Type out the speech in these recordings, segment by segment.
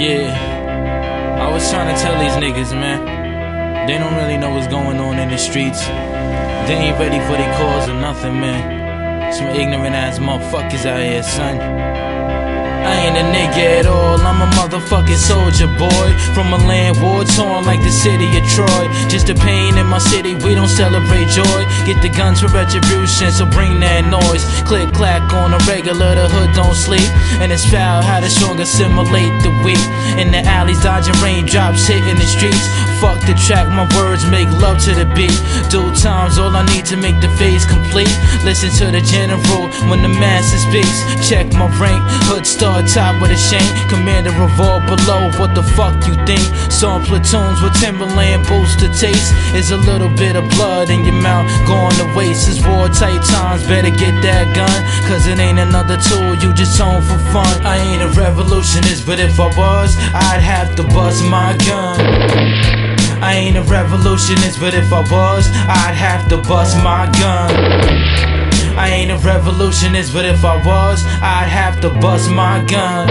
Yeah, I was trying to tell these niggas, man, they don't really know what's going on in the streets. They ain't ready for their cause or nothing, man. Some ignorant ass motherfuckers out here, son. I ain't a nigga at all, I'm a motherfucking soldier boy, from a land war-torn like the city of Troy. Just a pain in my city, we don't celebrate joy. Get the guns for retribution, so bring that noise. Click clack on a regular, the hood don't sleep. And it's foul how the strong assimilate the weak. In the alleys dodging raindrops, hitting the streets. Fuck the track, my words make love to the beat. Do times, all I need to make the phase complete. Listen to the general when the master speaks. Check my rank, hood star top with a shank. Commander of all below, what the fuck you think? Some platoons with Timberland boots to taste. Is a little bit of blood in your mouth going to waste. It's war tight times, better get that gun, cause it ain't another tool you just own for fun. I ain't a revolutionist, but if I was, I'd have to bust my gun. I ain't a revolutionist, but if I was, I'd have to bust my gun. I ain't a revolutionist, but if I was, I'd have to bust my gun.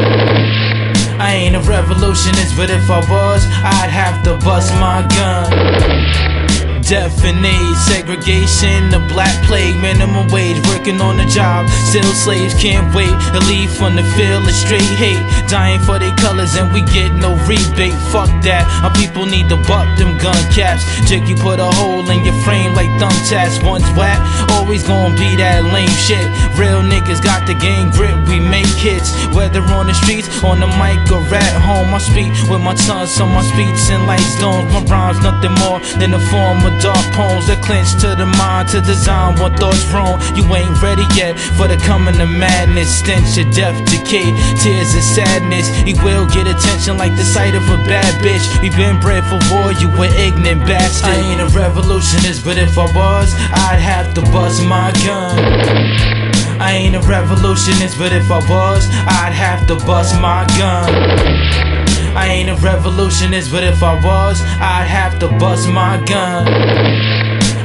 I ain't a revolutionist, but if I was, I'd have to bust my gun. Definite segregation, the black plague, minimum wage, working on the job, still slaves can't wait to leave from the field of straight hate, dying for their colors and we get no rebate. Fuck that, our people need to buck them gun caps. Jig, you put a hole in your frame like thumbtacks. Once whack, always gonna be that lame shit. Real niggas got the game grip, we make hits, whether on the streets, on the mic or at home. I speak with my tongue, so my speech and light stones. My rhymes nothing more than a form of dark poems that clinch to the mind to design what thoughts wrong. You ain't ready yet for the coming of madness. Stench of death, decay, tears of sadness. You will get attention like the sight of a bad bitch. We've been bred for war, you an ignorant bastard. I ain't a revolutionist, but if I was, I'd have to bust my gun. I ain't a revolutionist, but if I was, I'd have to bust my gun. I ain't a revolutionist, but if I was, I'd have to bust my gun.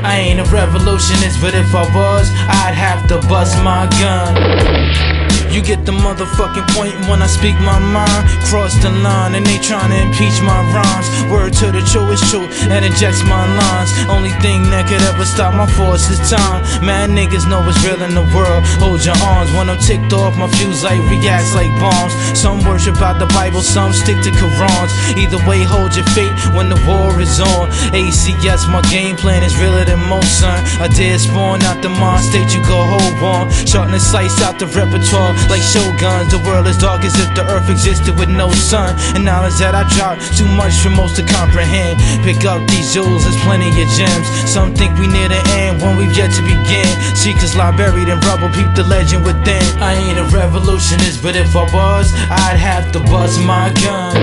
I ain't a revolutionist, but if I was, I'd have to bust my gun. You get the motherfucking point when I speak my mind. Cross the line and they tryna impeach my rhymes. Word to the true is true and injects my lines. Only thing that could ever stop my force is time. Man, niggas know what's real in the world. Hold your arms when I'm ticked off, my fuse light reacts like bombs. Some worship out the Bible, some stick to Qurans. Either way, hold your fate when the war is on. ACS, my game plan is realer than most, son. I dare spawn out the mind state, you go hold on. Shorten and slice out the repertoire like shoguns. The world is dark as if the earth existed with no sun. And knowledge that I drop, too much for most to comprehend. Pick up these jewels, there's plenty of gems. Some think we near the end when we've yet to begin. Secrets lie buried in rubble, peep the legend within. I ain't a revolutionist, but if I was, I'd have to bust my gun.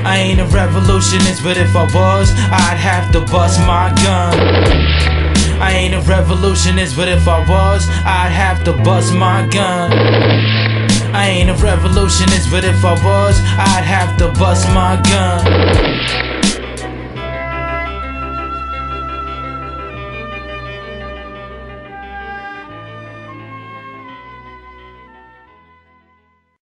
I ain't a revolutionist, but if I was, I'd have to bust my gun. I ain't a revolutionist, but if I was, I'd have to bust my gun. I ain't a revolutionist, but if I was, I'd have to bust my gun.